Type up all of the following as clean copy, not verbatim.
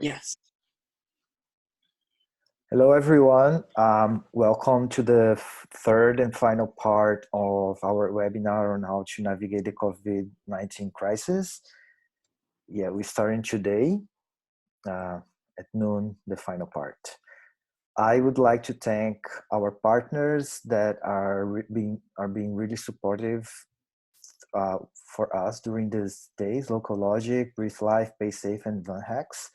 Yes. Hello, everyone. Welcome to the third and final part of our webinar on how to navigate the COVID-19 crisis. Yeah, we're starting today at noon, the final part. I would like to thank our partners that are being really supportive for us during these days: Local Logic, Breathe Life, Pay Safe, and Van Hacks.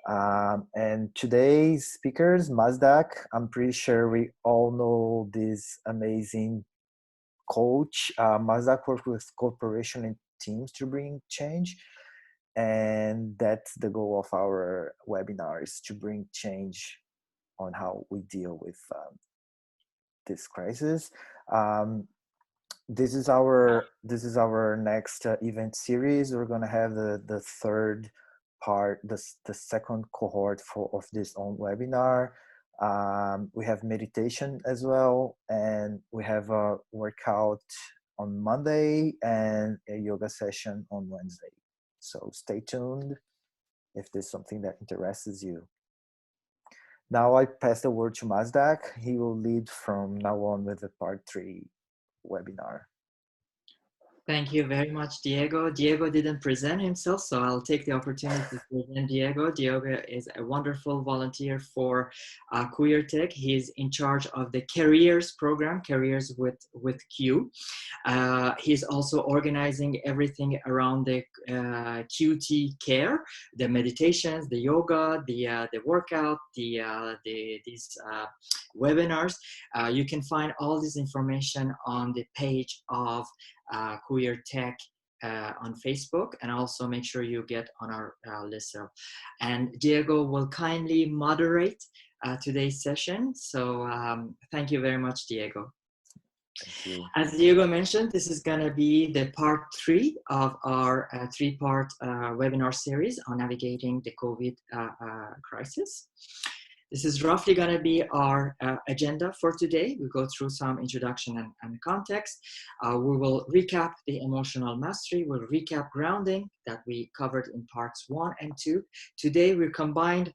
And today's speakers, Mazdak, I'm pretty sure we all know this amazing coach. Mazdak works with corporation and teams to bring change. And that's the goal of our webinar, is to bring change on how we deal with this crisis. This is our next event series. We're gonna have the third part, the second cohort of this own webinar. We have meditation as well, and we have a workout on Monday and a yoga session on Wednesday. So stay tuned if there's something that interests you. Now I pass the word to Mazdak. He will lead from now on with the part 3 webinar. Thank you very much, Diego. Diego didn't present himself, so I'll take the opportunity to present Diego. Diego is a wonderful volunteer for Queer Tech. He's in charge of the Careers program, Careers with Q. He's also organizing everything around the QT care, the meditations, the yoga, the workout, these webinars. You can find all this information on the page of Queer Tech on Facebook, and also make sure you get on our listserv. And Diego will kindly moderate today's session. So thank you very much, Diego. Thank you. As Diego mentioned, this is going to be the part 3 of our 3-part webinar series on navigating the COVID crisis. This is roughly going to be our agenda for today. We'll go through some introduction and context. We will recap the emotional mastery. We'll recap grounding that we covered in parts 1 and 2. Today, we combined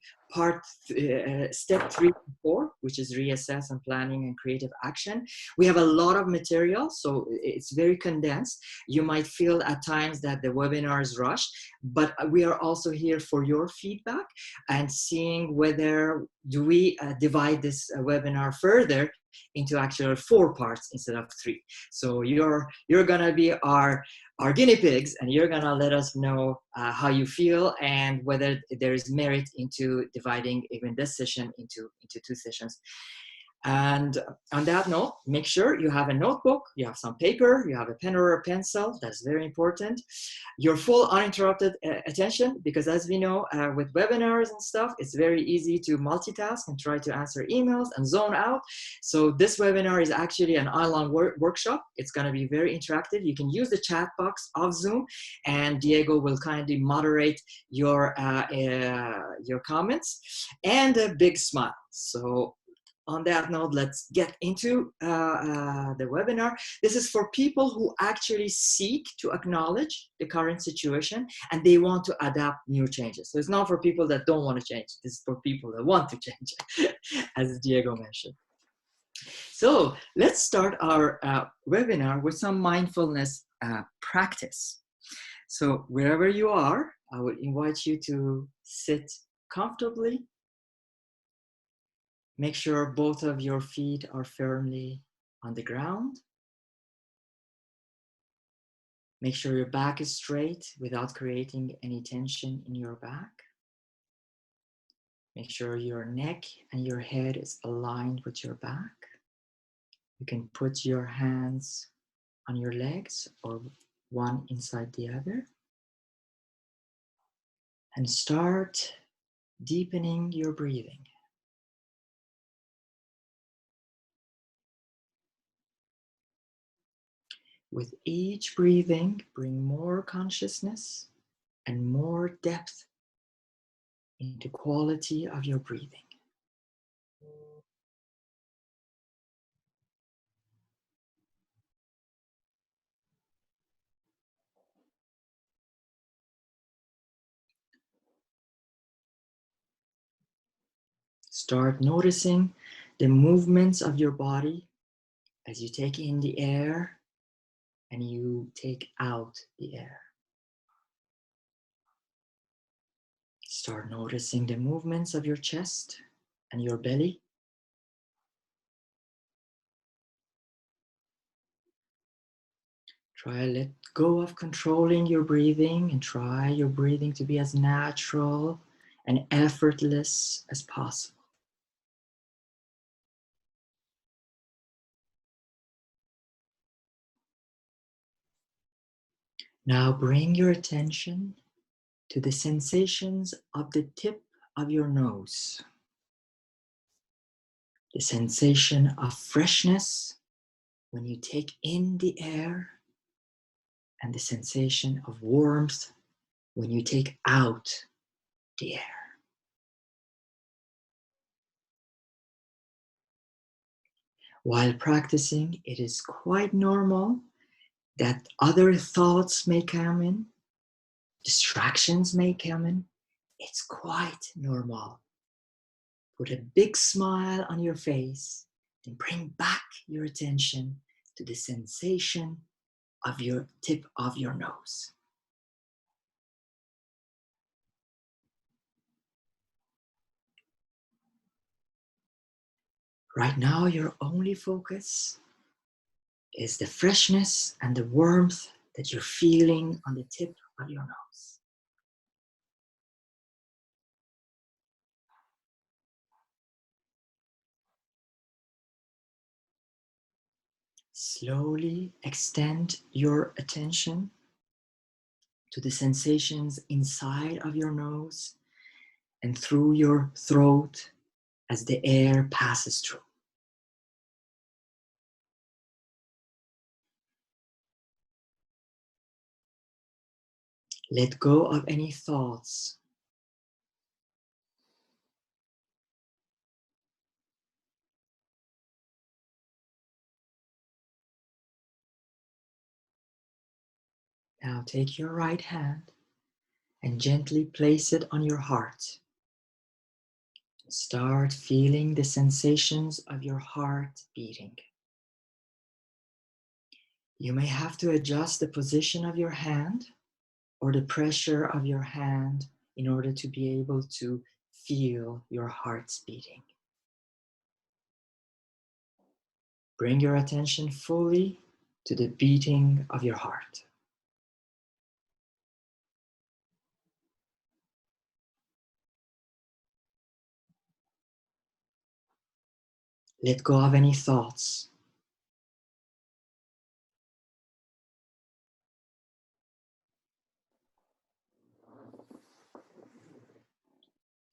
step 3 and 4, which is reassess and planning and creative action. We have a lot of material, so it's very condensed. You might feel at times that the webinar is rushed, but we are also here for your feedback and seeing whether do we divide this webinar further into actual 4 parts instead of 3. So you're gonna be our guinea pigs, and you're gonna let us know how you feel and whether there is merit into dividing even this session into 2 sessions. And on that note, make sure you have a notebook, you have some paper, you have a pen or a pencil. That's very important. Your full uninterrupted attention, because as we know, with webinars and stuff, it's very easy to multitask and try to answer emails and zone out. So this webinar is actually an online workshop. It's going to be very interactive. You can use the chat box of Zoom, and Diego will kindly moderate your comments, and a big smile. So on that note, let's get into the webinar. This is for people who actually seek to acknowledge the current situation and they want to adapt new changes. So it's not for people that don't want to change. This is for people that want to change, as Diego mentioned. So let's start our webinar with some mindfulness practice. So wherever you are, I would invite you to sit comfortably. Make sure both of your feet are firmly on the ground. Make sure your back is straight without creating any tension in your back. Make sure your neck and your head is aligned with your back. You can put your hands on your legs or one inside the other. And start deepening your breathing. With each breathing, bring more consciousness and more depth into quality of your breathing. Start noticing the movements of your body as you take in the air and you take out the air. Start noticing the movements of your chest and your belly. Try let go of controlling your breathing and try your breathing to be as natural and effortless as possible. Now bring your attention to the sensations of the tip of your nose. The sensation of freshness when you take in the air and the sensation of warmth when you take out the air. While practicing, it is quite normal that other thoughts may come in, distractions may come in. It's quite normal. Put a big smile on your face and bring back your attention to the sensation of your tip of your nose. Right now, your only focus is the freshness and the warmth that you're feeling on the tip of your nose. Slowly extend your attention to the sensations inside of your nose and through your throat as the air passes through. Let go of any thoughts. Now take your right hand and gently place it on your heart. Start feeling the sensations of your heart beating. You may have to adjust the position of your hand or the pressure of your hand in order to be able to feel your heart's beating. Bring your attention fully to the beating of your heart. Let go of any thoughts.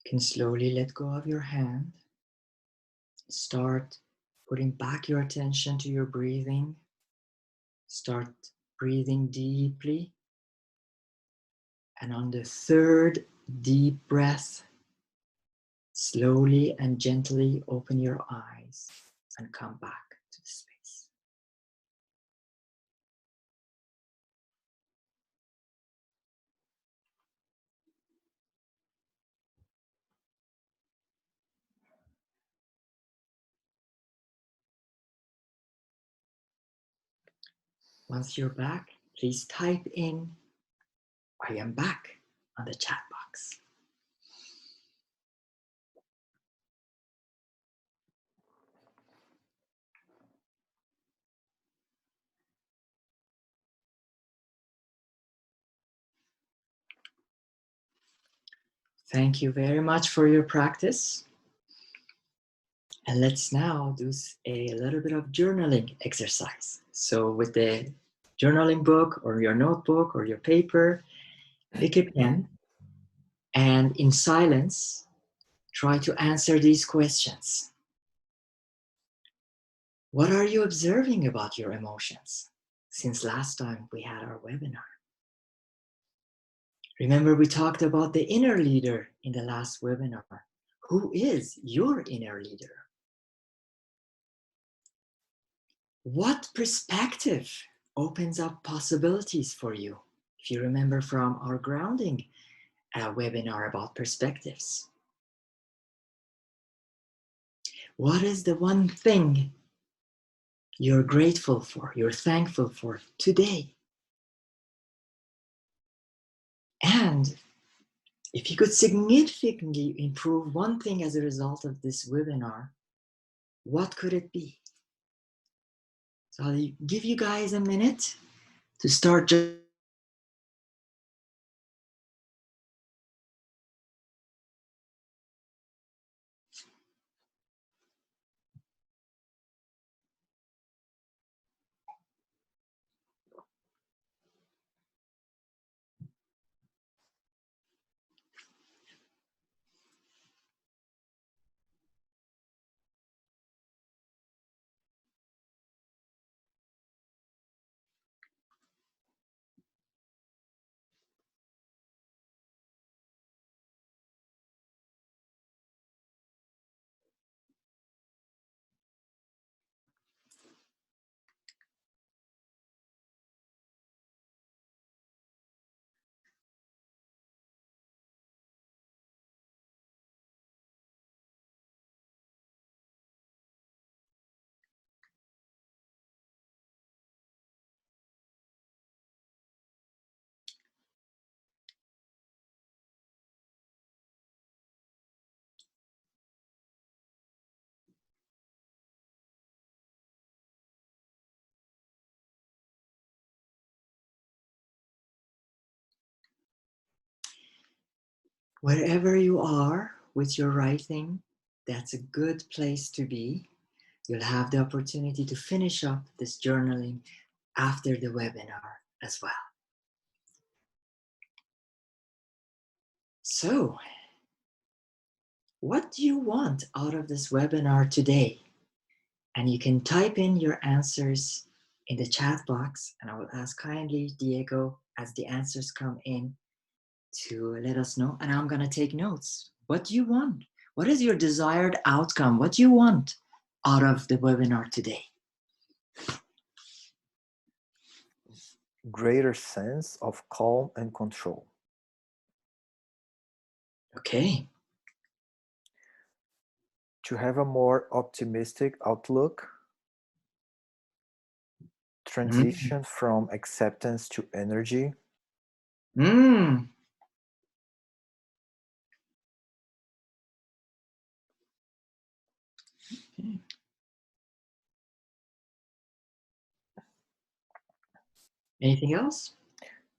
You can slowly let go of your hand. Start putting back your attention to your breathing. Start breathing deeply. And on the third deep breath, slowly and gently open your eyes and come back to the space. Once you're back, please type in "I am back" on the chat box. Thank you very much for your practice. And let's now do a little bit of journaling exercise. So with the journaling book or your notebook or your paper, pick a pen and in silence, try to answer these questions. What are you observing about your emotions since last time we had our webinar? Remember, we talked about the inner leader in the last webinar. Who is your inner leader? What perspective opens up possibilities for you? If you remember from our grounding webinar about perspectives. What is the one thing you're grateful for, you're thankful for today? And if you could significantly improve one thing as a result of this webinar, what could it be? So I'll give you guys a minute to start just wherever you are with your writing. That's a good place to be. You'll have the opportunity to finish up this journaling after the webinar as well. So, what do you want out of this webinar today? And you can type in your answers in the chat box, and I will ask kindly Diego as the answers come in to let us know. And I'm going to take notes. What do you want? What is your desired outcome? What do you want out of the webinar today? Greater sense of calm and control. Okay. To have a more optimistic outlook. Transition from acceptance to energy. Mm. Okay. Anything else?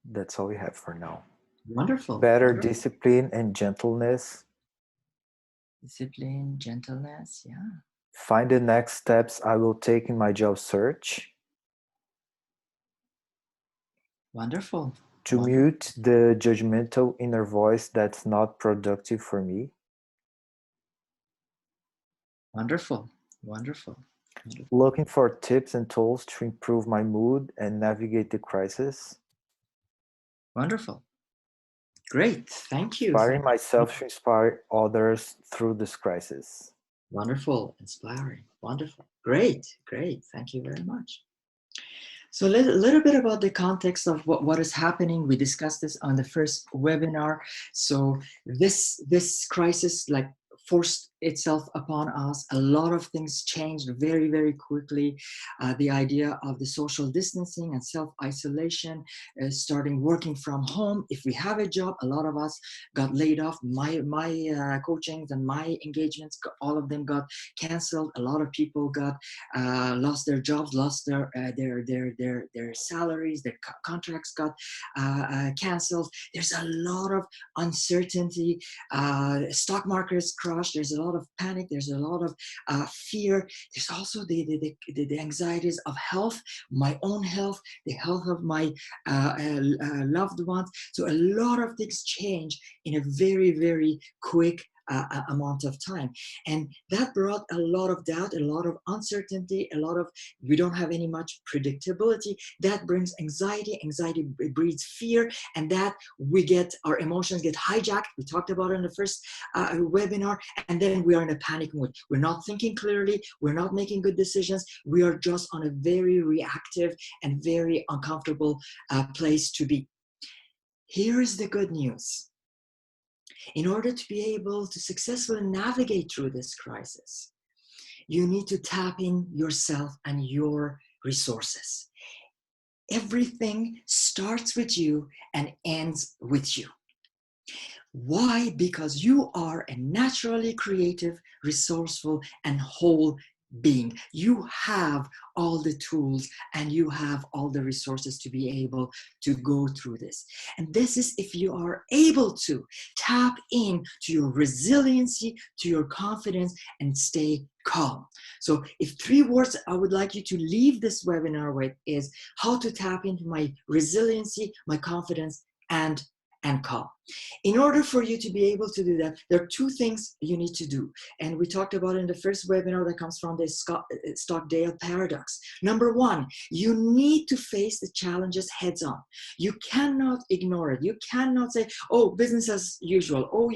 That's all we have for now. Wonderful. Better discipline and gentleness. Discipline, gentleness, yeah. Find the next steps I will take in my job search. Wonderful. To mute the judgmental inner voice that's not productive for me. Wonderful. Wonderful. Looking for tips and tools to improve my mood and navigate the crisis. Wonderful. Great. Thank you. Inspiring myself to inspire others through this crisis. Wonderful. Inspiring. Wonderful. Great. Great. Thank you very much. So a little bit about the context of what is happening. We discussed this on the first webinar. So this crisis forced itself upon us. A lot of things changed very, very quickly. The idea of the social distancing and self-isolation, starting working from home. If we have a job, a lot of us got laid off. My coachings and my engagements, all of them got canceled. A lot of people got lost their jobs, lost their salaries, their contracts got canceled. There's a lot of uncertainty. Stock markets crashed. There's a lot of panic. There's a lot of fear. There's also the anxieties of health, my own health, the health of my loved ones. So a lot of things change in a very, very quick amount of time. And that brought a lot of doubt, a lot of uncertainty, we don't have any much predictability. That brings anxiety. Anxiety breeds fear, and that our emotions get hijacked. We talked about it in the first webinar, and then we are in a panic mode. We're not thinking clearly. We're not making good decisions. We are just on a very reactive and very uncomfortable place to be. Here is the good news. In order to be able to successfully navigate through this crisis, you need to tap in yourself and your resources. Everything starts with you and ends with you. Why? Because you are a naturally creative, resourceful, and whole being. You have all the tools and you have all the resources to be able to go through this. And this is if you are able to tap in to your resiliency, to your confidence, and stay calm. So if 3 words I would like you to leave this webinar with is how to tap into my resiliency, my confidence, and calm. In order for you to be able to do that, there are 2 things you need to do. And we talked about in the first webinar that comes from the Stockdale paradox. Number 1, you need to face the challenges heads on. You cannot ignore it. You cannot say, oh, business as usual. Oh,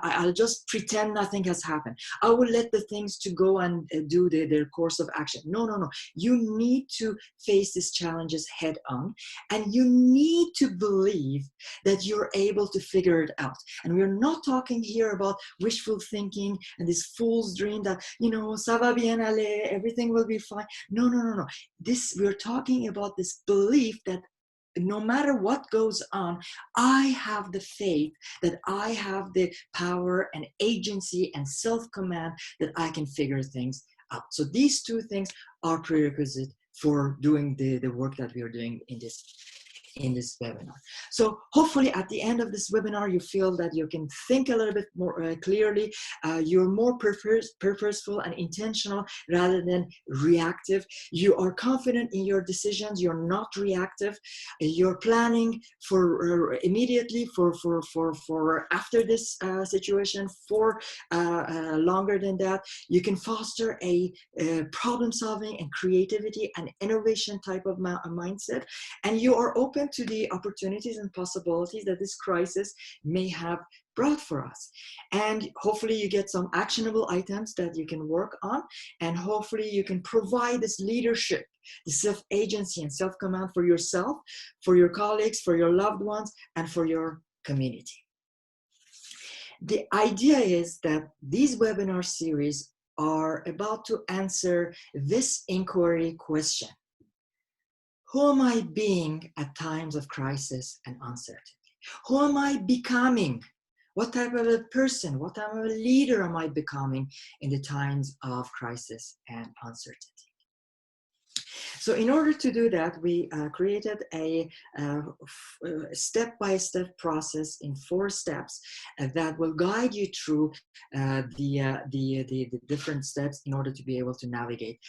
I'll just pretend nothing has happened. I will let the things to go and do their course of action. No. You need to face these challenges head on. And you need to believe that you're able to figure it out. And we're not talking here about wishful thinking and this fool's dream that, ça va bien aller, everything will be fine. No. We're talking about this belief that no matter what goes on, I have the faith that I have the power and agency and self-command that I can figure things out. So these 2 things are prerequisite for doing the work that we are doing in this webinar. So hopefully at the end of this webinar, you feel that you can think a little bit more clearly. You're more purposeful and intentional rather than reactive. You are confident in your decisions. You're not reactive. You're planning for immediately for after this situation, for longer than that. You can foster a problem solving and creativity and innovation type of mindset, and you are open to the opportunities and possibilities that this crisis may have brought for us. And hopefully you get some actionable items that you can work on, and hopefully you can provide this leadership, the self-agency and self-command for yourself, for your colleagues, for your loved ones, and for your community. The idea is that these webinar series are about to answer this inquiry question. Who am I being at times of crisis and uncertainty? Who am I becoming? What type of a person, what type of a leader am I becoming in the times of crisis and uncertainty? So in order to do that, we created a step-by-step process in 4 steps that will guide you through the different steps in order to be able to navigate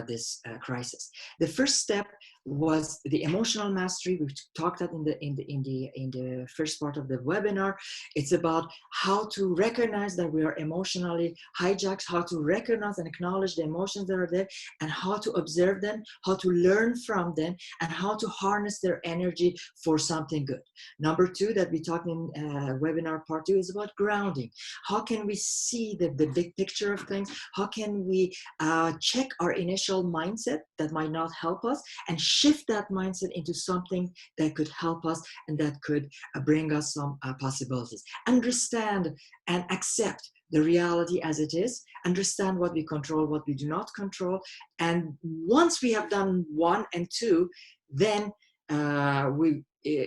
this crisis. The first step was the emotional mastery. We talked that in the first part of the webinar. It's about how to recognize that we are emotionally hijacked, how to recognize and acknowledge the emotions that are there, and how to observe them, how to learn from them, and how to harness their energy for something good. Number 2 that we talked in webinar part 2 is about grounding. How can we see the big picture of things? How can we check our initial mindset that might not help us and shift that mindset into something that could help us and that could bring us some possibilities. Understand and accept the reality as it is, understand what we control, what we do not control. And once we have done 1 and 2, then we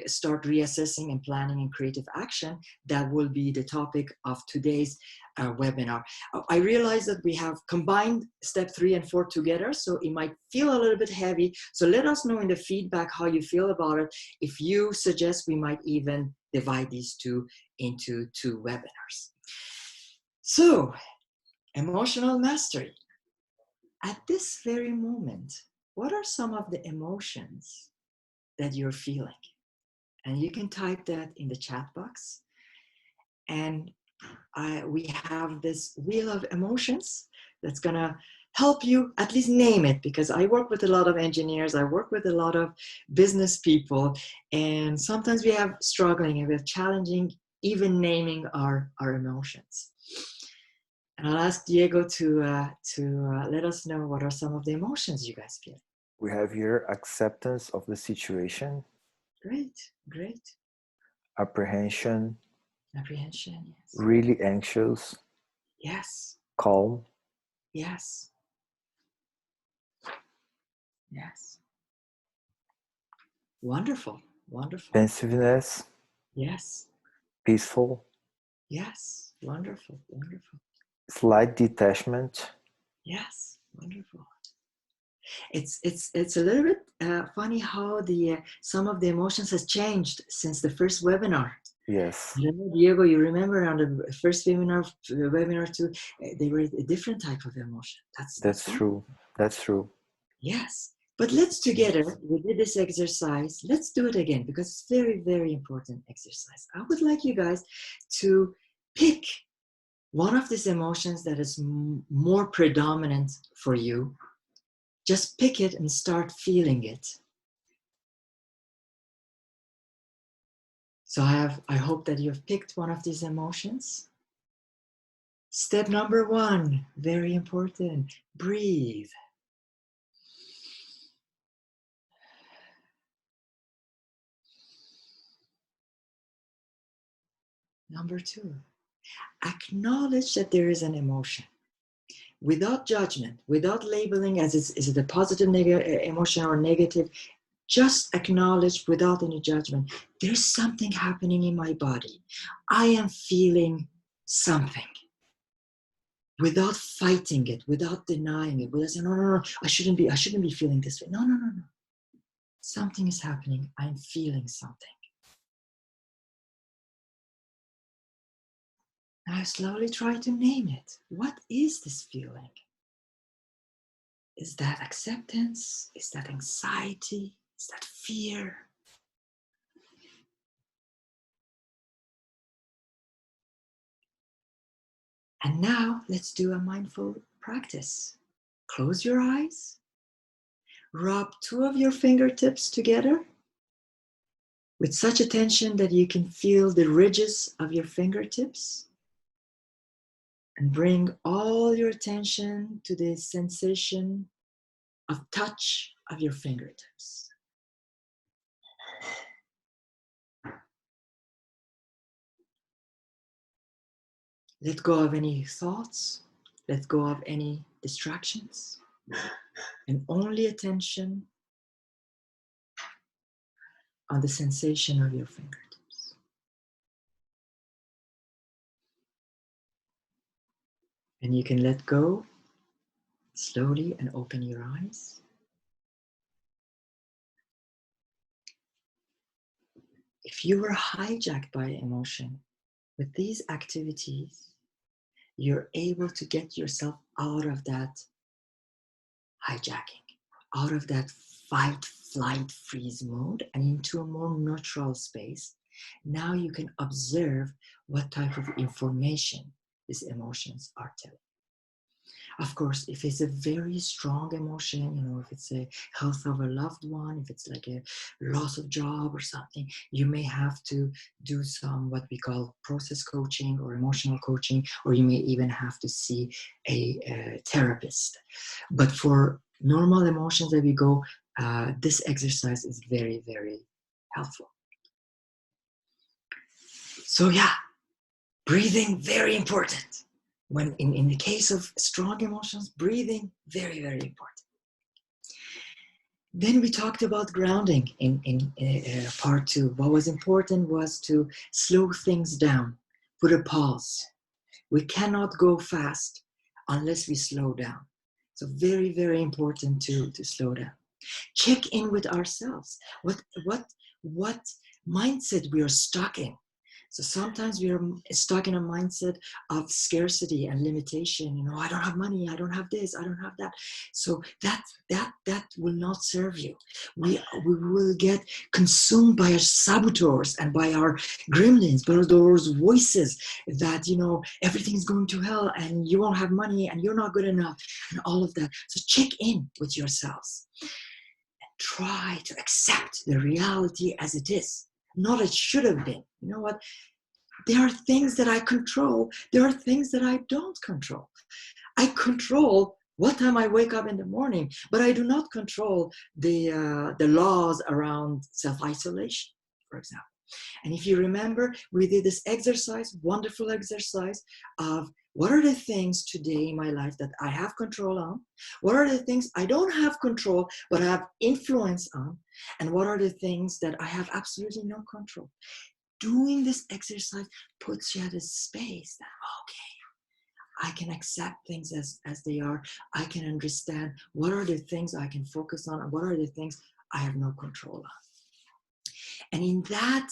start reassessing and planning and creative action. That will be the topic of today's webinar. I realize that we have combined step 3 and 4 together, so it might feel a little bit heavy. So let us know in the feedback how you feel about it. If you suggest, we might even divide these 2 into 2 webinars. So, emotional mastery. At this very moment, what are some of the emotions that you're feeling? And you can type that in the chat box. And we have this wheel of emotions that's gonna help you at least name it, because I work with a lot of engineers, I work with a lot of business people, and sometimes we have struggling and we have challenging even naming our emotions. And I'll ask Diego to let us know what are some of the emotions you guys feel. We have here acceptance of the situation. Great, great. Apprehension. Apprehension, yes. Really anxious. Yes. Calm. Yes. Yes. Wonderful. Wonderful. Pensiveness, Yes. peaceful, Yes. Wonderful. Wonderful. slight detachment. Yes. Wonderful. It's a little bit funny how the some of the emotions has changed since the first webinar. Yes, I don't know, Diego, you remember on the first webinar two, they were a different type of emotion. that's That's right. true. That's true. Yes. But let's together, we did this exercise. Let's do it again because it's very, very important exercise. I would like you guys to pick one of these emotions that is more predominant for you. Just pick it and start feeling it. So I hope that you've picked one of these emotions. Step number 1, very important, breathe. Number 2, acknowledge that there is an emotion. Without judgment, without labeling as is it a positive emotion or negative, just acknowledge without any judgment. There's something happening in my body. I am feeling something. Without fighting it, without denying it, without saying, no, I shouldn't be feeling this way. No. Something is happening. I'm feeling something. Now slowly try to name it. What is this feeling? Is that acceptance? Is that anxiety? Is that fear? And now let's do a mindful practice. Close your eyes. Rub 2 of your fingertips together with such attention that you can feel the ridges of your fingertips. And bring all your attention to the sensation of touch of your fingertips. Let go of any thoughts. Let go of any distractions. And only attention on the sensation of your fingertips. And you can let go slowly and open your eyes. If you were hijacked by emotion, with these activities, you're able to get yourself out of that hijacking, out of that fight, flight, freeze mode and into a more neutral space. Now you can observe what type of information these emotions are telling. Of course, if it's a very strong emotion, if it's a health of a loved one, if it's like a loss of job or something, you may have to do some what we call process coaching or emotional coaching, or you may even have to see a therapist. But for normal emotions that we go, this exercise is very, very helpful. So yeah, breathing, very important. When in the case of strong emotions, breathing, very, very important. Then we talked about grounding in part 2. What was important was to slow things down, put a pause. We cannot go fast unless we slow down. So very, very important to slow down. Check in with ourselves. What mindset we are stuck in. So sometimes we are stuck in a mindset of scarcity and limitation. I don't have money, I don't have this, I don't have that. So that will not serve you. We will get consumed by our saboteurs and by our gremlins, by those voices that, everything's going to hell and you won't have money and you're not good enough and all of that. So check in with yourselves. Try to accept the reality as it is, not as it should have been. You know what? There are things that I control. There are things that I don't control. I control what time I wake up in the morning, but I do not control the laws around self-isolation, for example. And if you remember, we did this exercise, wonderful exercise of what are the things today in my life that I have control on? What are the things I don't have control, but I have influence on? And what are the things that I have absolutely no control? Doing this exercise puts you at a space that, okay, I can accept things as they are. I can understand what are the things I can focus on and what are the things I have no control on. And in that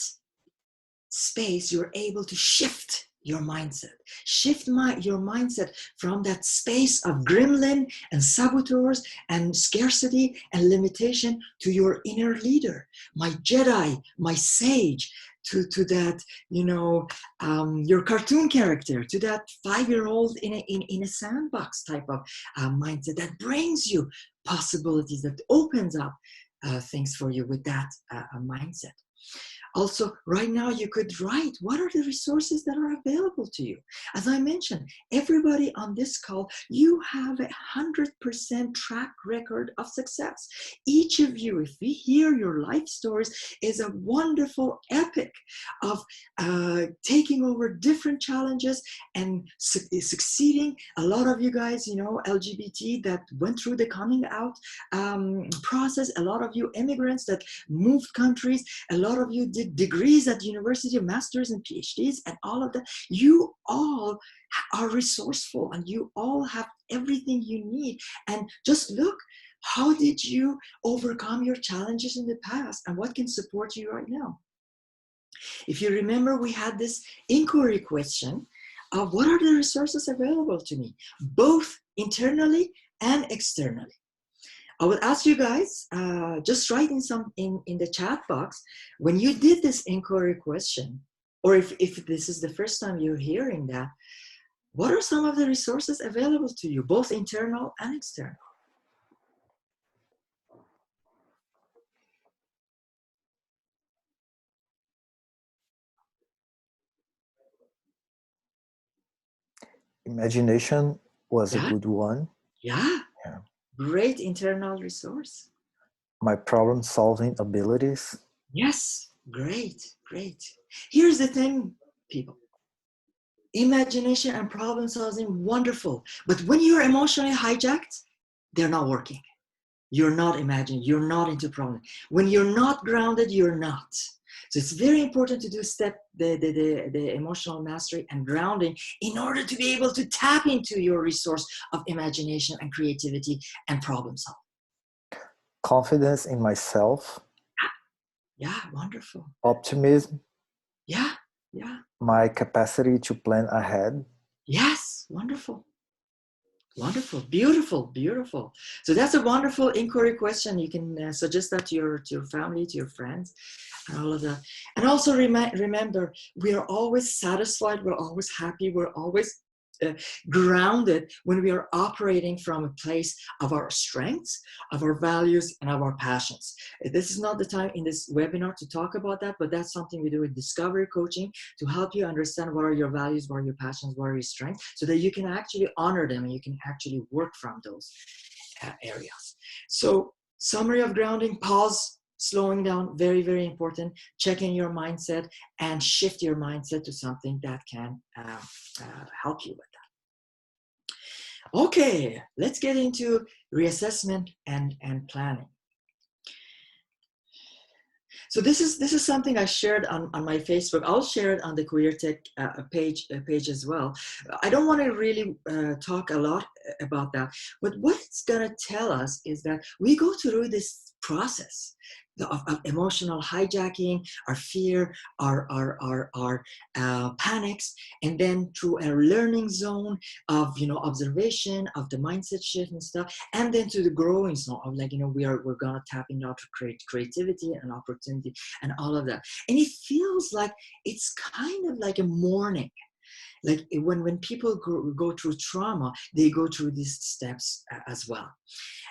space, you're able to shift your mindset. Shift your mindset from that space of gremlin and saboteurs and scarcity and limitation to your inner leader, my Jedi, my sage, to that, your cartoon character, to that 5-year-old in a sandbox type of mindset that brings you possibilities, that opens up things for you with that mindset. Also, right now you could write, what are the resources that are available to you? As I mentioned, everybody on this call, you have 100% track record of success. Each of you, if we hear your life stories, is a wonderful epic of taking over different challenges and succeeding. A lot of you guys, LGBT that went through the coming out process, a lot of you immigrants that moved countries, a lot of you did degrees at university, masters and PhDs, and all of that. You all are resourceful and you all have everything you need. And just look, how did you overcome your challenges in the past and what can support you right now? If you remember, we had this inquiry question of what are the resources available to me, both internally and externally. I would ask you guys, just write in the chat box, when you did this inquiry question, or if this is the first time you're hearing that, what are some of the resources available to you, both internal and external? Imagination was a good one. Yeah. Great internal resource. My problem-solving abilities. Yes, great. Here's the thing, people. Imagination and problem solving, wonderful. But when you're emotionally hijacked, they're not working. You're not imagining, you're not into problem. When you're not grounded, you're not. So it's very important to do the emotional mastery and grounding in order to be able to tap into your resource of imagination and creativity and problem solving. Confidence in myself. Yeah, wonderful. Optimism. Yeah. My capacity to plan ahead. Yes, wonderful. Beautiful. So that's a wonderful inquiry question. You can suggest that to your family, to your friends, and all of that. And also remember, we are always satisfied, we're always happy, we're always grounded when we are operating from a place of our strengths, of our values, and of our passions. This is not the time in this webinar to talk about that, but that's something we do in discovery coaching to help you understand what are your values, what are your passions, what are your strengths, so that you can actually honor them and you can actually work from those areas. So, summary of grounding, pause, slowing down, very, very important. Check in your mindset and shift your mindset to something that can help you with that. Okay, let's get into reassessment and planning. So this is something I shared on my Facebook. I'll share it on the Career Tech page as well. I don't want to really talk a lot about that, but what it's going to tell us is that we go through this process of emotional hijacking, our fear, our panics, and then through a learning zone of observation of the mindset shift and stuff, and then to the growing zone of we're gonna tap into creativity and opportunity and all of that. And it feels like it's kind of like a morning. Like when people go through trauma, they go through these steps as well.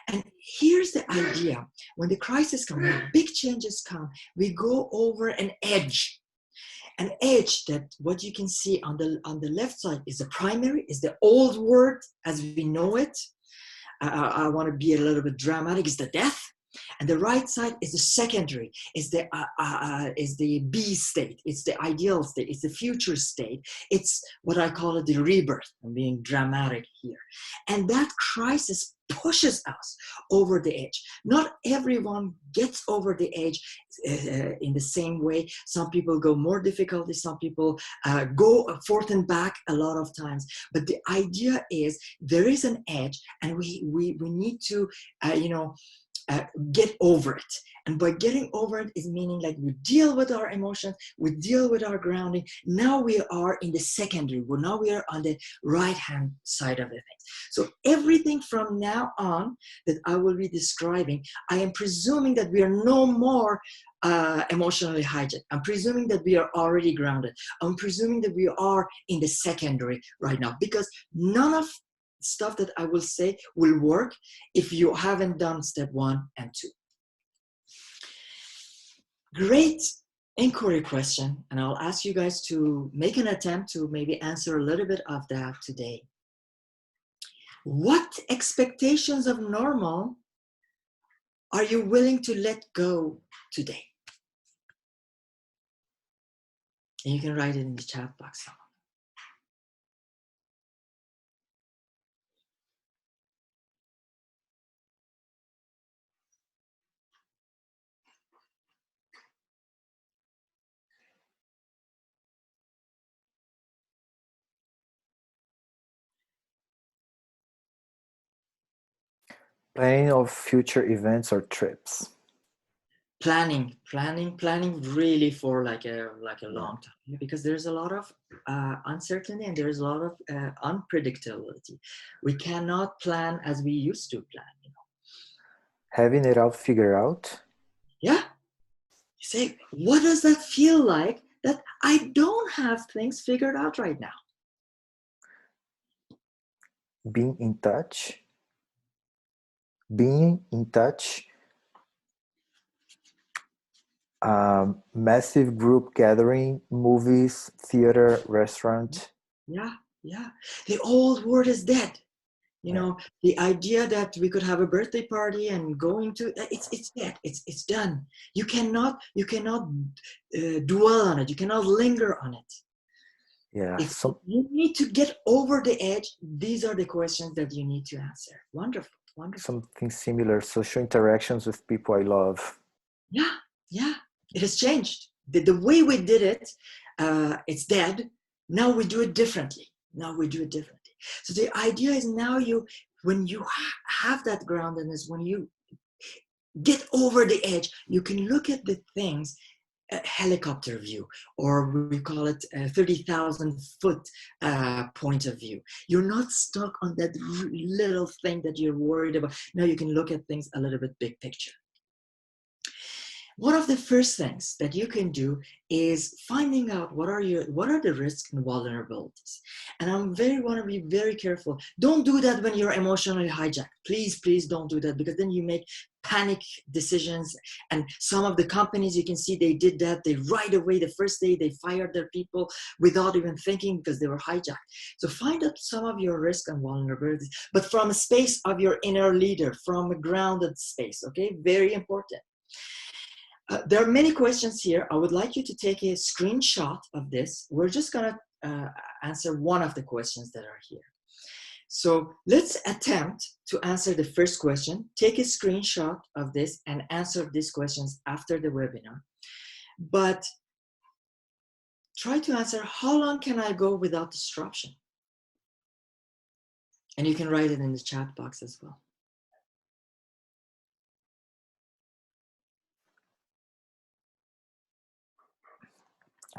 And here's the idea. When the crisis comes, when big changes come, we go over an edge. An edge that what you can see on the left side is the primary, is the old world as we know it. I want to be a little bit dramatic, is the death. And the right side is the secondary, is the B state, it's the ideal state, it's the future state, it's what I call it the rebirth. I'm being dramatic here. And that crisis pushes us over the edge. Not everyone gets over the edge in the same way. Some people go more difficulty, some people go forth and back a lot of times. But the idea is there is an edge, and we need to, get over it. And by getting over it is meaning like we deal with our emotions, we deal with our grounding. Now we are in the secondary. Well, now we are on the right-hand side of the thing. So everything from now on that I will be describing, I am presuming that we are no more emotionally hijacked. I'm presuming that we are already grounded. I'm presuming that we are in the secondary right now, because none of stuff that I will say will work if you haven't done step 1 and 2. Great inquiry question, and I'll ask you guys to make an attempt to maybe answer a little bit of that today. What expectations of normal are you willing to let go today? And you can write it in the chat box. Planning of future events or trips. Planning really for like a long time, because there's a lot of uncertainty and there's a lot of unpredictability. We cannot plan as we used to plan. Having it all figured out. Yeah. You say, what does that feel like that I don't have things figured out right now? Being in touch. Being in touch. Massive group gathering, movies, theater, restaurant. Yeah. The old word is dead. You know, the idea that we could have a birthday party and going to it's dead. It's done. You cannot dwell on it. You cannot linger on it. Yeah. If you need to get over the edge, these are the questions that you need to answer. Wonderful. Something similar, social interactions with people I love. Yeah. It has changed. The way we did it, it's dead. Now we do it differently. So the idea is now when you have that groundedness, when you get over the edge, you can look at the things a helicopter view, or we call it a 30,000 foot point of view. You're not stuck on that little thing that you're worried about. Now you can look at things a little bit big picture. One of the first things that you can do is finding out what are the risks and vulnerabilities. And I want to be very careful. Don't do that when you're emotionally hijacked. Please don't do that, because then you make panic decisions. And some of the companies, you can see they did that. They right away, the first day, they fired their people without even thinking, because they were hijacked. So find out some of your risks and vulnerabilities, but from a space of your inner leader, from a grounded space, okay? Very important. There are many questions here. I would like you to take a screenshot of this. We're just gonna answer one of the questions that are here. So let's attempt to answer the first question. Take a screenshot of this and answer these questions after the webinar. But try to answer, how long can I go without disruption? And you can write it in the chat box as well.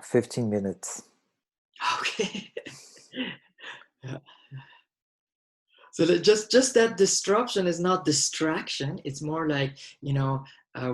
15 minutes. Okay. Yeah. So that just that disruption is not distraction. It's more like,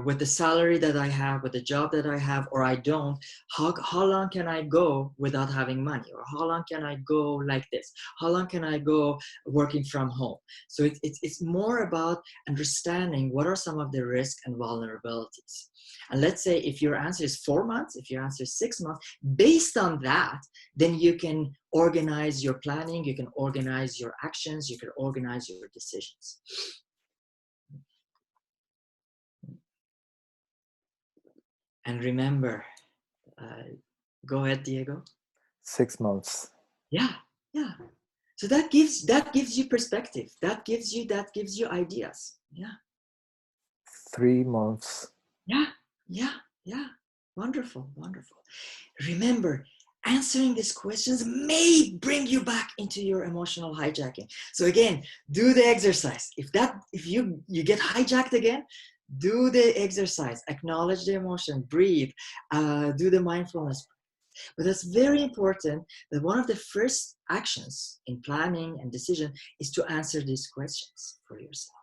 with the salary that I have, with the job that I have, or I don't, how long can I go without having money? Or how long can I go like this? How long can I go working from home? So it's more about understanding what are some of the risks and vulnerabilities. And let's say if your answer is 4 months, if your answer is 6 months, based on that, then you can organize your planning, you can organize your actions, you can organize your decisions. And remember, go ahead, Diego. 6 months. Yeah, yeah. So that gives you perspective. That gives you ideas. Yeah. 3 months. Yeah, yeah, yeah. Wonderful, wonderful. Remember, answering these questions may bring you back into your emotional hijacking. So again, do the exercise. If you get hijacked again, do the exercise. Acknowledge the emotion. Breathe. Do the mindfulness. But that's very important that one of the first actions in planning and decision is to answer these questions for yourself.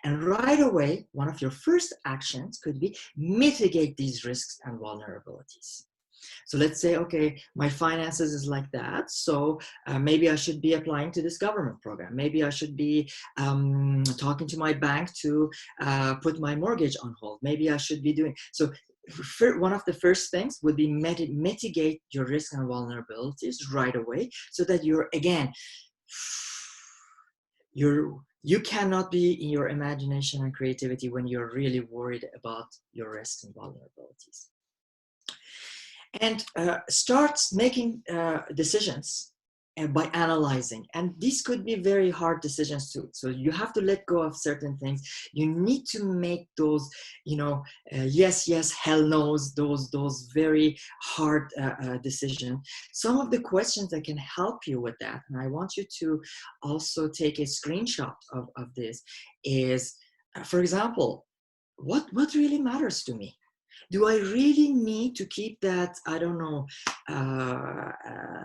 And right away, one of your first actions could be mitigate these risks and vulnerabilities. So let's say, okay, my finances is like that. So maybe I should be applying to this government program. Maybe I should be talking to my bank to put my mortgage on hold. Maybe I should be doing, so one of the first things would be mitigate your risks and vulnerabilities right away so that you're, again, you cannot be in your imagination and creativity when you're really worried about your risks and vulnerabilities. And start making decisions by analyzing. And these could be very hard decisions too. So you have to let go of certain things. You need to make those, yes, yes, hell no's, those very hard decisions. Some of the questions that can help you with that, and I want you to also take a screenshot of this, is, for example, what really matters to me? Do I really need to keep that, I don't know,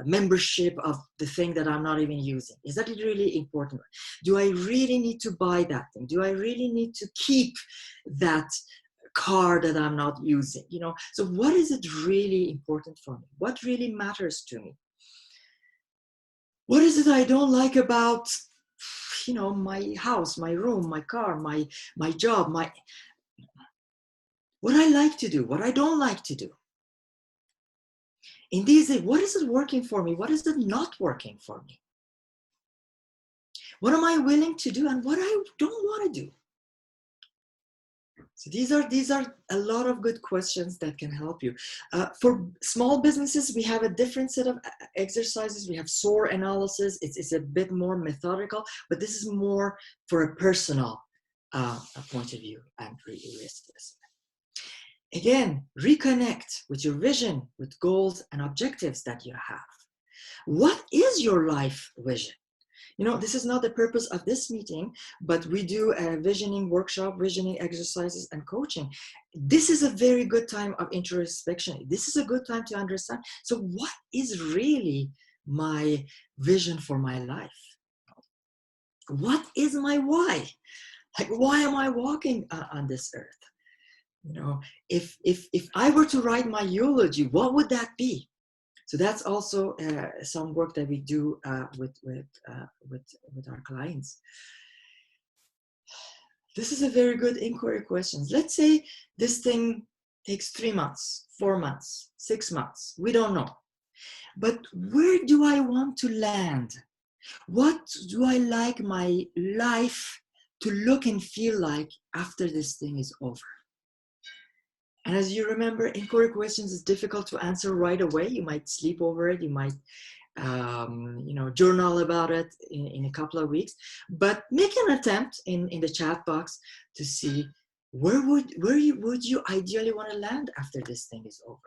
membership of the thing that I'm not even using? Is that really important? Do I really need to buy that thing? Do I really need to keep that car that I'm not using? So what is it really important for me? What really matters to me? What is it I don't like about, my house, my room, my car, my job, what I like to do, what I don't like to do? In these days, what is it working for me? What is it not working for me? What am I willing to do and what I don't want to do? So these are a lot of good questions that can help you. For small businesses, we have a different set of exercises. We have SOAR analysis. It's a bit more methodical, but this is more for a personal point of view and really risk assessment. Again, reconnect with your vision, with goals and objectives that you have. What is your life vision? This is not the purpose of this meeting, but we do a visioning workshop, visioning exercises and coaching. This is a very good time of introspection. This is a good time to understand. So what is really my vision for my life? What is my why? Like, why am I walking on this earth? If I were to write my eulogy, what would that be? So that's also some work that we do with our clients. This is a very good inquiry question. Let's say this thing takes 3 months, 4 months, 6 months. We don't know. But where do I want to land? What do I like my life to look and feel like after this thing is over? And as you remember, inquiry questions is difficult to answer right away. You might sleep over it. You might, journal about it in a couple of weeks. But make an attempt in the chat box to see where would you ideally want to land after this thing is over.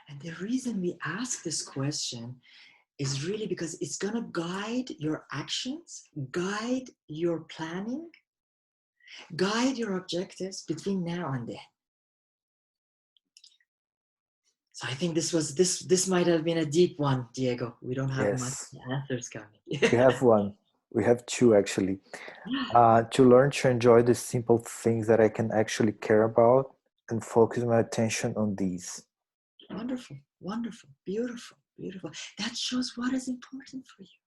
And the reason we ask this question is really because it's going to guide your actions, guide your planning, guide your objectives between now and then. So I think this might have been a deep one, Diego. We don't have much answers coming. We have one. We have two, actually. To learn to enjoy the simple things that I can actually care about and focus my attention on these. Wonderful, wonderful, beautiful, beautiful. That shows what is important for you.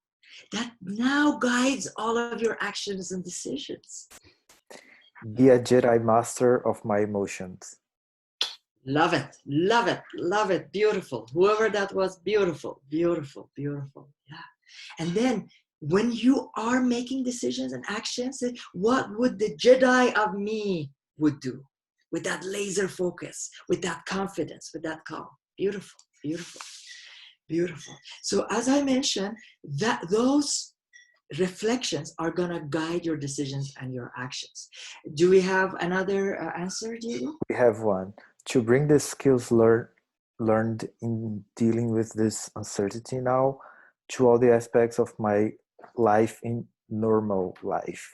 That now guides all of your actions and decisions. Be a Jedi master of my emotions. Love it, love it, love it. Beautiful. Whoever that was, beautiful, beautiful, beautiful. Yeah. And then when you are making decisions and actions, what would the Jedi of me would do with that laser focus, with that confidence, with that calm? Beautiful, beautiful, beautiful. So as I mentioned, that those reflections are going to guide your decisions and your actions. Do we have another answer, Diego? We have one. To bring the skills learned in dealing with this uncertainty now to all the aspects of my life in normal life.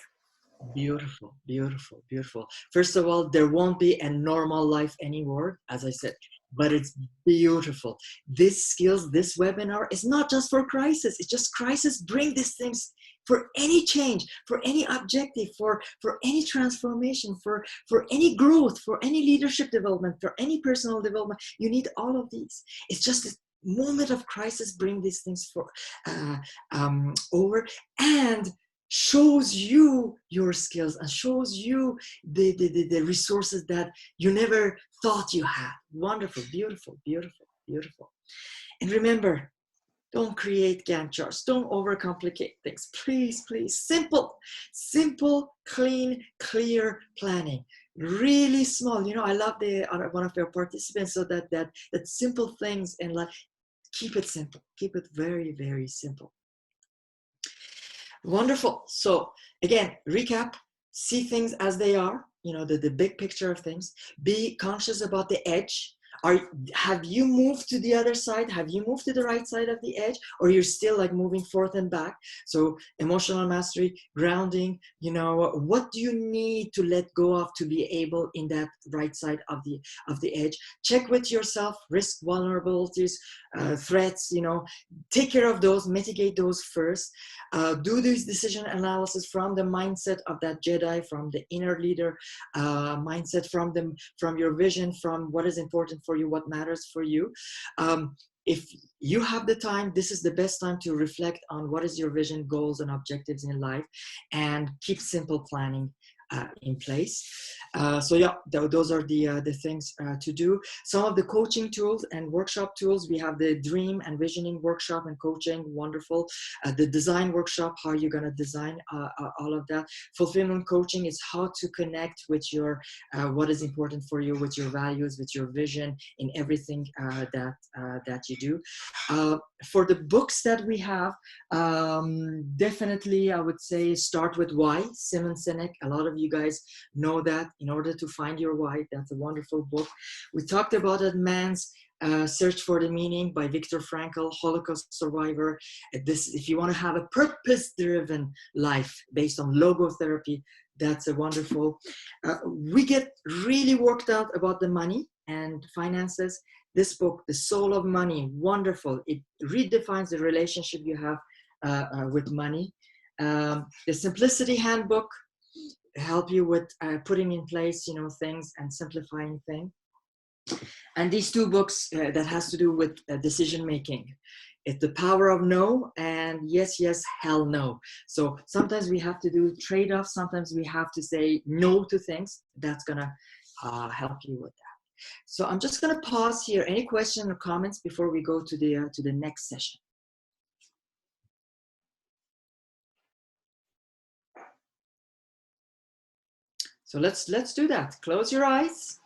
Beautiful, beautiful, beautiful. First of all, there won't be a normal life anymore, as I said, but it's beautiful. This skills, this webinar is not just for crisis. It's just crisis bring these things for any change, for any objective, for any transformation, for any growth, for any leadership development, for any personal development. You need all of these. It's just a moment of crisis bring these things for over, and shows you your skills and shows you the resources that you never thought you had. Wonderful, beautiful, beautiful, beautiful. And remember, don't create Gantt charts. Don't overcomplicate things. Please, please. Simple, simple, clean, clear planning. Really small. You know, I love the one of your participants, so that simple things in life, keep it simple. Keep it very, very simple. Wonderful. So again, recap, see things as they are, you know, the big picture of things. Be conscious about the edge. Have you moved to the other side? Have you moved to the right side of the edge? Or you're still like moving forth and back? So emotional mastery, grounding, you know, what do you need to let go of to be able in that right side of the edge? Check with yourself, risk, vulnerabilities, threats, you know, take care of those, mitigate those first. Do this decision analysis from the mindset of that Jedi, from the inner leader mindset, from your vision, from what is important for you, what matters for you. If you have the time, this is the best time to reflect on what is your vision, goals, and objectives in life, and keep simple planning in place. So yeah, those are the things to do. Some of the coaching tools and workshop tools, we have the dream and visioning workshop and coaching, wonderful. The design workshop, how you're gonna design all of that. Fulfillment coaching is how to connect with your, what is important for you, with your values, with your vision in everything that you do. For the books that we have, definitely I would say start with Why, Simon Sinek. A lot of you guys know that. In order to find your why, that's a wonderful book. We talked about it, Man's Search for the Meaning by Viktor Frankl, Holocaust survivor. If you want to have a purpose-driven life based on logotherapy, that's a wonderful. We get really worked out about the money and finances. This book, The Soul of Money, wonderful. It redefines the relationship you have with money. The Simplicity Handbook help you with putting in place, you know, things and simplifying things. And these two books that has to do with decision making. It's The Power of No and Yes, Yes, Hell No. So sometimes we have to do trade-offs. Sometimes we have to say no to things. That's gonna help you with that. So I'm just gonna pause here. Any questions or comments before we go to the next session? So let's do that. Close your eyes.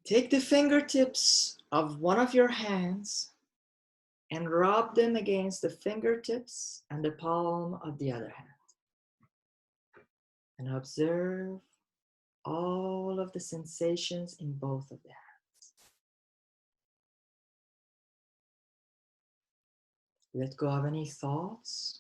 Take the fingertips of one of your hands and rub them against the fingertips and the palm of the other hand. And observe all of the sensations in both of the hands. Let go of any thoughts.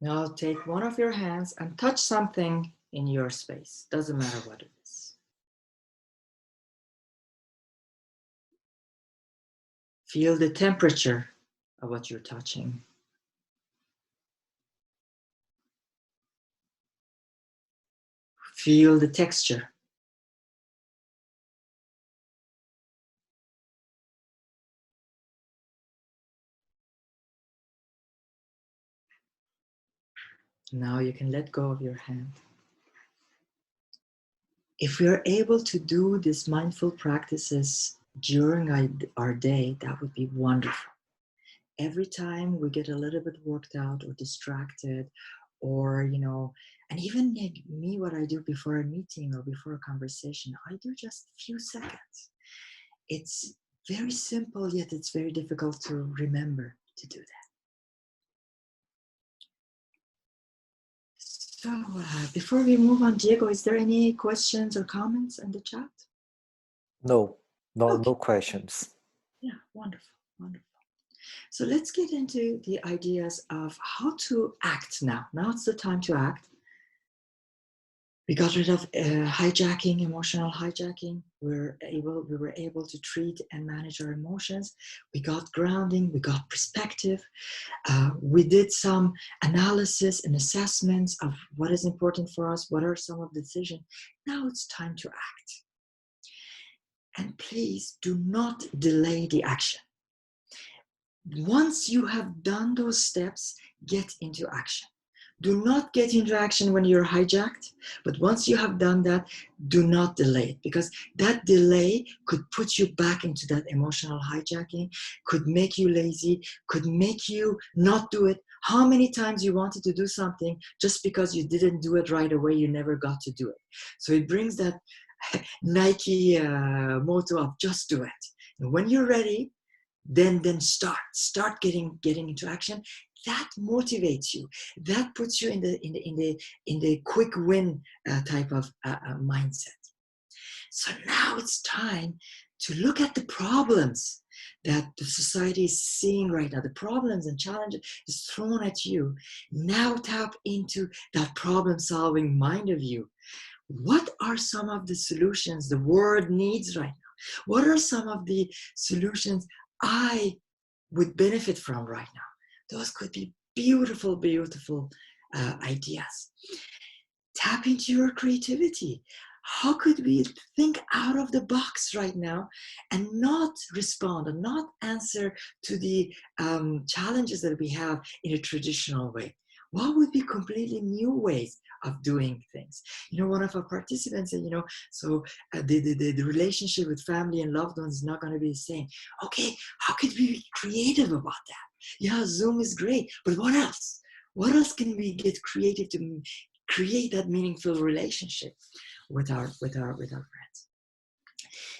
Now take one of your hands and touch something in your space. Doesn't matter what it is. Feel the temperature of what you're touching. Feel the texture. Now you can let go of your hand. If we are able to do these mindful practices during our day, that would be wonderful. Every time we get a little bit worked out or distracted, or, and even like me, what I do before a meeting or before a conversation, I do just a few seconds. It's very simple, yet it's very difficult to remember to do that. So before we move on, Diego, is there any questions or comments in the chat? No, Okay. no questions. Yeah, wonderful, wonderful. So let's get into the ideas of how to act now. Now it's the time to act. We got rid of hijacking, emotional hijacking. We were able to treat and manage our emotions. We got grounding, we got perspective. We did some analysis and assessments of what is important for us, what are some of the decisions. Now it's time to act. And please do not delay the action. Once you have done those steps, get into action. Do not get into action when you're hijacked, but once you have done that, do not delay it, because that delay could put you back into that emotional hijacking, could make you lazy, could make you not do it. How many times you wanted to do something just because you didn't do it right away, you never got to do it. So it brings that Nike motto of just do it. And when you're ready, then start getting into action. That motivates you. That puts you in the quick win type of mindset. So now it's time to look at the problems that the society is seeing right now. The problems and challenges is thrown at you. Now tap into that problem-solving mind of you. What are some of the solutions the world needs right now? What are some of the solutions I would benefit from right now? Those could be beautiful, beautiful ideas. Tap into your creativity. How could we think out of the box right now and not respond and not answer to the challenges that we have in a traditional way? What would be completely new ways of doing things? One of our participants said, the relationship with family and loved ones is not going to be the same. Okay, how could we be creative about that? Yeah, Zoom is great, but what else? What else can we get creative to create that meaningful relationship with our friends?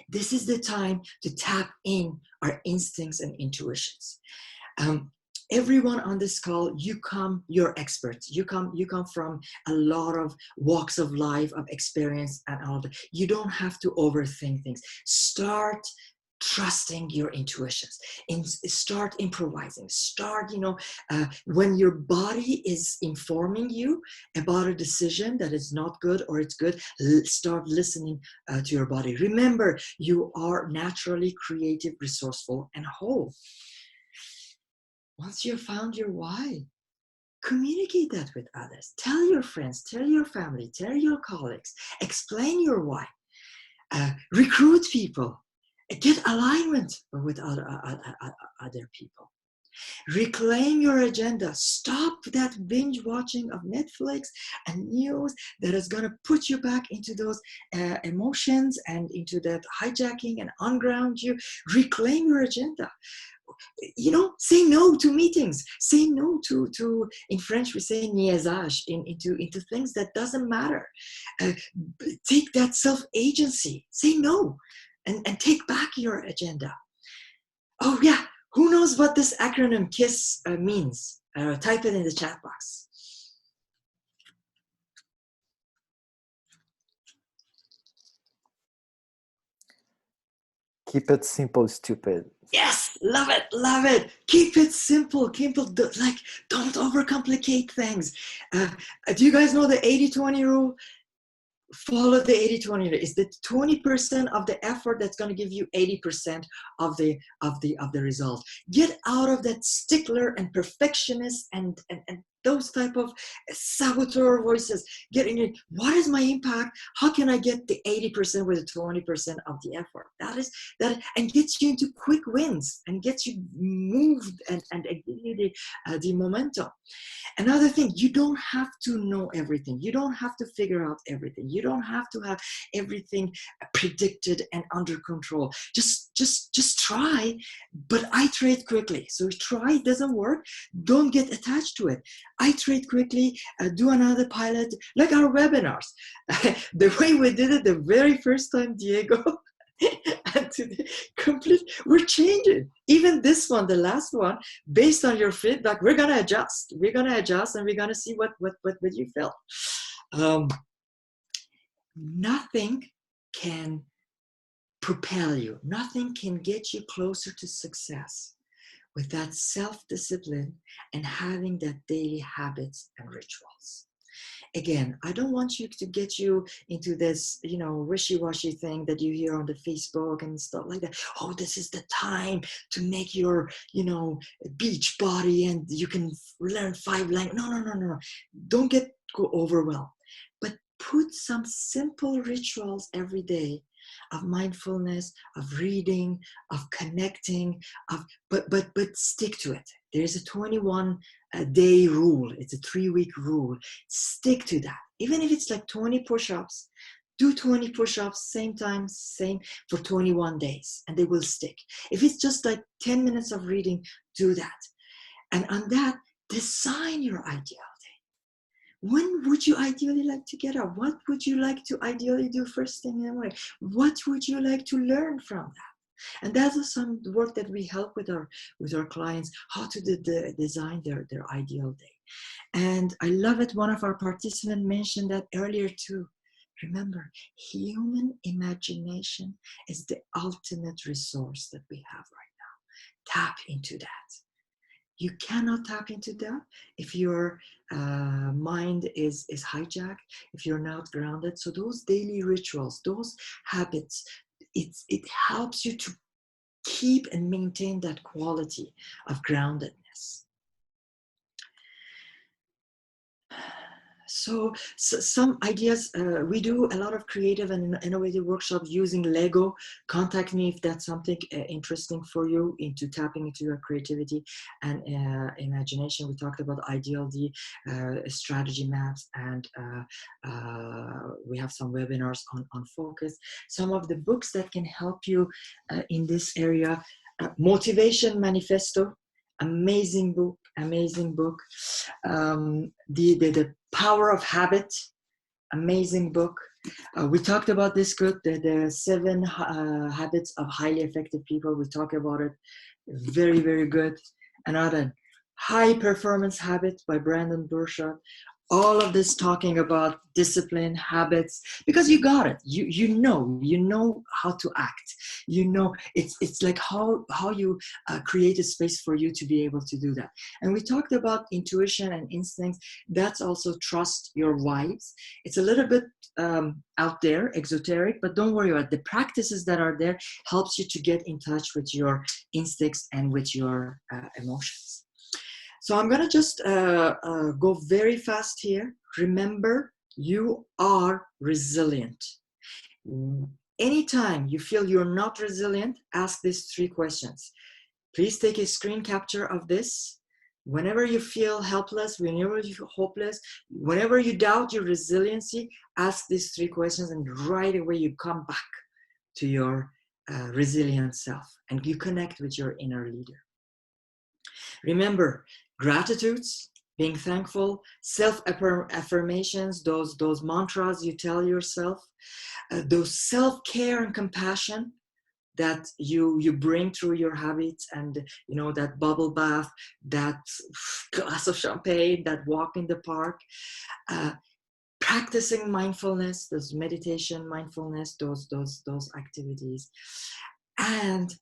This is the time to tap in our instincts and intuitions. Everyone on this call, you're experts. You come from a lot of walks of life, of experience, and all that. You don't have to overthink things. Start trusting your intuitions and start improvising. Start, when your body is informing you about a decision that is not good or it's good, start listening to your body. Remember, you are naturally creative, resourceful, and whole. Once you've found your why, communicate that with others. Tell your friends, tell your family, tell your colleagues, explain your why. Recruit people. Get alignment with other people. Reclaim your agenda. Stop that binge watching of Netflix and news that is going to put you back into those emotions and into that hijacking and unground you. Reclaim your agenda. Say no to meetings. Say no to in French we say niaisage, into things that doesn't matter. Take that self-agency. Say no. And take back your agenda. Oh yeah, who knows what this acronym KISS means? Type it in the chat box. Keep it simple, stupid. Yes, love it, love it. Keep it simple. Don't overcomplicate things. Do you guys know the 80-20 rule? Follow the 80-20 rule. It's the 20% of the effort that's going to give you 80% of the result. Get out of that stickler and perfectionist and those type of saboteur voices getting in. What is my impact? How can I get the 80% with the 20% of the effort? That is that, and gets you into quick wins and gets you moved and give you the momentum. Another thing, you don't have to know everything. You don't have to figure out everything. You don't have to have everything predicted and under control. Just try, but iterate quickly. So try, it doesn't work, don't get attached to it. Iterate quickly, do another pilot, like our webinars. The way we did it the very first time, Diego, and today, we're changing. Even this one, the last one, based on your feedback, we're gonna adjust. We're gonna adjust, and we're gonna see what you feel. Nothing can propel you. Nothing can get you closer to success with that self-discipline and having that daily habits and rituals. Again, I don't want you to get you into this, wishy-washy thing that you hear on the Facebook and stuff like that. Oh, this is the time to make your, beach body and you can learn 5 languages. No. Don't go overwhelmed. But put some simple rituals every day of mindfulness, of reading, of connecting, but stick to it. There's a 21-day rule. It's a 3-week rule. Stick to that. Even if it's like 20 push-ups, do 20 push-ups, same time, same for 21 days, and they will stick. If it's just like 10 minutes of reading, do that. And on that, design your ideal day. When would you ideally like to get up? What would you like to ideally do first thing in the morning? What would you like to learn from that? And that's some work that we help with our clients, how to design their ideal day. And I love it. One of our participants mentioned that earlier too. Remember, human imagination is the ultimate resource that we have right now. Tap into that. You cannot tap into that if your mind is hijacked, if you're not grounded. So those daily rituals, those habits, it helps you to keep and maintain that quality of groundedness. So some ideas, we do a lot of creative and innovative workshops using Lego. Contact me if that's something interesting for you, into tapping into your creativity and imagination. We talked about ideal D, strategy maps, and we have some webinars on focus. Some of the books that can help you in this area, Motivation Manifesto, amazing book. The Power of Habit, amazing book. We talked about this good, the 7 habits of highly effective people. We talk about it, very, very good. Another, High Performance Habits by Brandon Burchard. All of this talking about discipline, habits, because you got it. You know how to act. It's like how you create a space for you to be able to do that. And we talked about intuition and instincts. That's also trust your vibes. It's a little bit out there, exoteric, but don't worry about it. The practices that are there helps you to get in touch with your instincts and with your emotions. So I'm gonna just go very fast here. Remember, you are resilient. Anytime you feel you're not resilient, ask these 3 questions. Please take a screen capture of this. Whenever you feel helpless, whenever you feel hopeless, whenever you doubt your resiliency, ask these 3 questions, and right away you come back to your resilient self and you connect with your inner leader. Remember, gratitudes, being thankful, self-affirmations, those mantras you tell yourself, those self-care and compassion that you bring through your habits, and that bubble bath, that glass of champagne, that walk in the park, practicing mindfulness, those meditation, mindfulness, those activities, and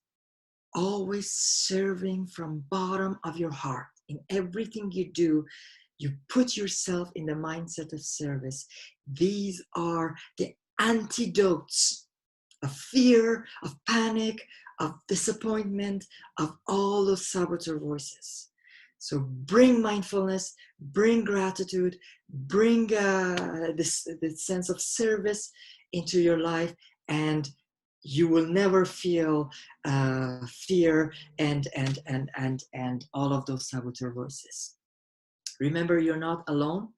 always serving from bottom of your heart. In everything you do, you put yourself in the mindset of service. These are the antidotes of fear, of panic, of disappointment, of all those saboteur voices. So bring mindfulness, bring gratitude, bring this sense of service into your life, and you will never feel fear and all of those saboteur voices. Remember, you're not alone.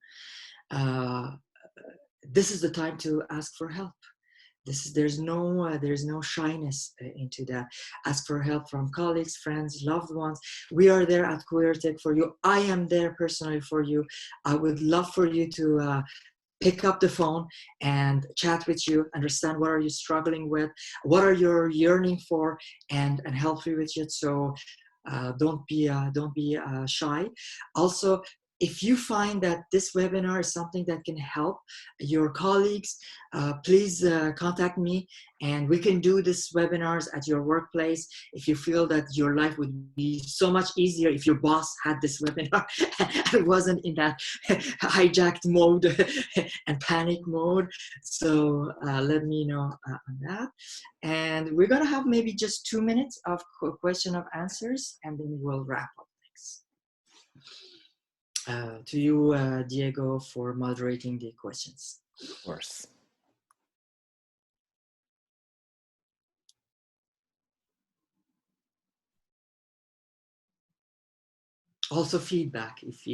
This is the time to ask for help. There's no shyness into that. Ask for help from colleagues, friends, loved ones. We are there at QueerTech for you. I am there personally for you. I would love for you to pick up the phone and chat with you, understand what are you struggling with, what are you yearning for, and help you with it. So don't be shy. Also, if you find that this webinar is something that can help your colleagues, please contact me, and we can do these webinars at your workplace. If you feel that your life would be so much easier if your boss had this webinar and wasn't in that hijacked mode and panic mode. So let me know on that. And we're gonna have maybe just 2 minutes of question of answers, and then we'll wrap up. To you, Diego, for moderating the questions. Of course. Also feedback, if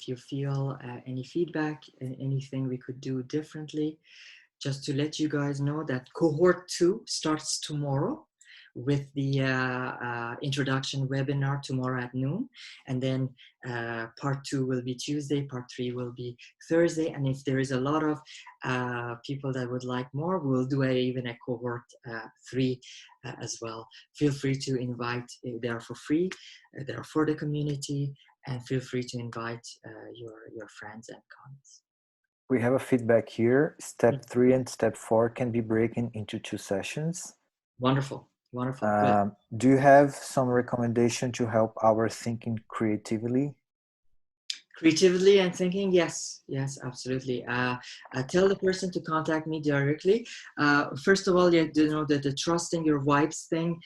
you feel any feedback, anything we could do differently. Just to let you guys know that cohort 2 starts tomorrow with the introduction webinar tomorrow at noon, and then part 2 will be Tuesday, part 3 will be Thursday, and if there is a lot of people that would like more, we'll do even a cohort 3 as well. Feel free to invite, they are for free, they are for the community, and feel free to invite your friends and colleagues. We have a feedback here. Step 3 and step 4 can be broken into 2 sessions. Wonderful. Wonderful. Good. Do you have some recommendation to help our thinking creatively? Creatively and thinking, yes, absolutely. Tell the person to contact me directly. First of all, you know that the trusting your vibes thing.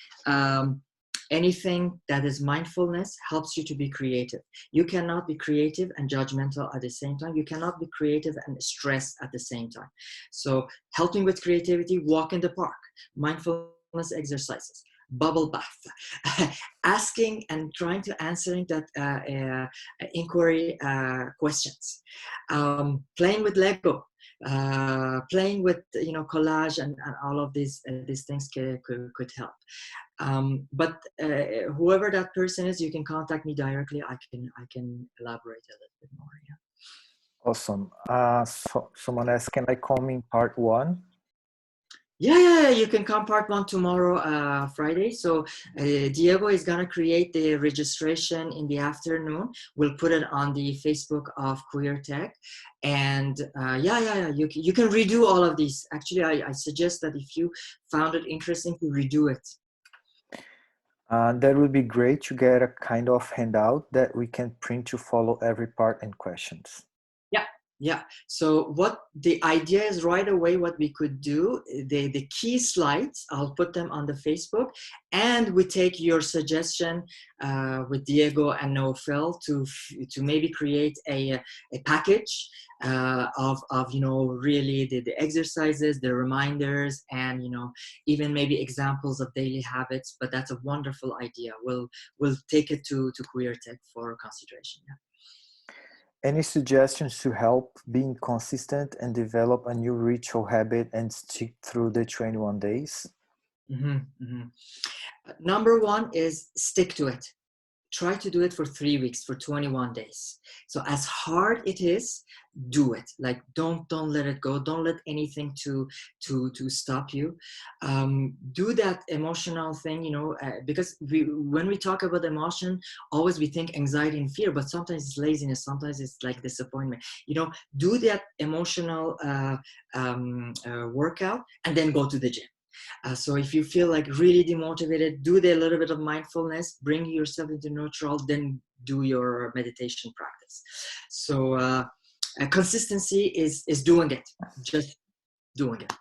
Anything that is mindfulness helps you to be creative. You cannot be creative and judgmental at the same time. You cannot be creative and stressed at the same time. So helping with creativity, walk in the park, mindfulness exercises, bubble bath, asking and trying to answering that inquiry questions, playing with Lego, playing with collage and all of these things could help. But whoever that person is, you can contact me directly. I can elaborate a little bit more. Yeah. Awesome. So someone asked, can I come in part 1? Yeah, you can come part 1 tomorrow, Friday. So Diego is gonna create the registration in the afternoon. We'll put it on the Facebook of QueerTech, and you can redo all of these. Actually, I suggest that if you found it interesting, to redo it. That would be great to get a kind of handout that we can print to follow every part and questions. Yeah. So what the idea is, right away, what we could do, the key slides, I'll put them on the Facebook, and we take your suggestion with Diego and Noel to maybe create a package of really the exercises, the reminders, and even maybe examples of daily habits. But that's a wonderful idea. We'll take it to QueerTech for consideration. Yeah. Any suggestions to help being consistent and develop a new ritual habit and stick through the 21 days? Number 1 is stick to it. Try to do it for 3 weeks, for 21 days. So as hard it is, do it. Like don't let it go. Don't let anything to stop you. Do that emotional thing, because when we talk about emotion, always we think anxiety and fear, but sometimes it's laziness, sometimes it's like disappointment. Do that emotional workout, and then go to the gym. So if you feel like really demotivated, do a little bit of mindfulness, bring yourself into neutral, then do your meditation practice. So consistency is doing it, just doing it.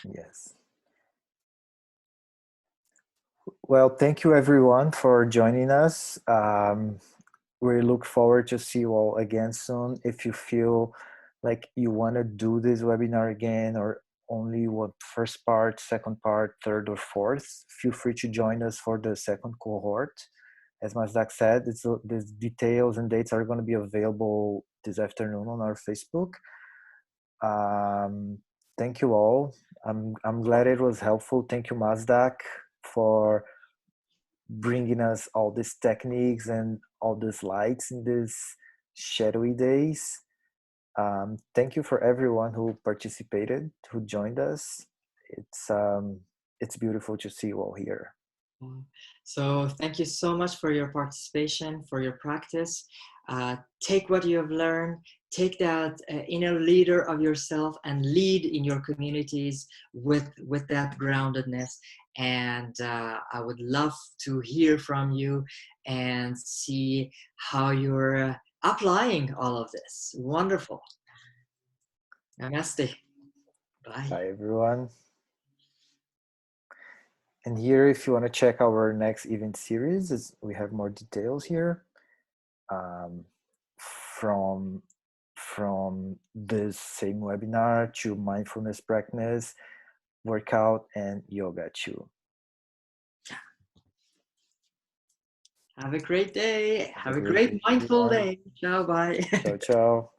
Yes. Well, thank you everyone for joining us. We look forward to see you all again soon. If you feel like you want to do this webinar again, or only what first part, second part, third or fourth, feel free to join us for the second cohort. As Mazdak said, the details and dates are going to be available this afternoon on our Facebook. Thank you all. I'm glad it was helpful. Thank you, Mazdak, for bringing us all these techniques and all these lights in these shadowy days. Thank you for everyone who participated, who joined us. It's beautiful to see you all here. So thank you so much for your participation, for your practice. Take what you have learned, take that inner leader of yourself and lead in your communities with that groundedness. And I would love to hear from you and see how you're applying all of this. Wonderful. Namaste. Bye. Bye, everyone. And here, if you want to check our next event series, we have more details here from this same webinar to mindfulness practice, workout, and yoga too. Have a great day. Have a great mindful day. Ciao, bye. Ciao, ciao.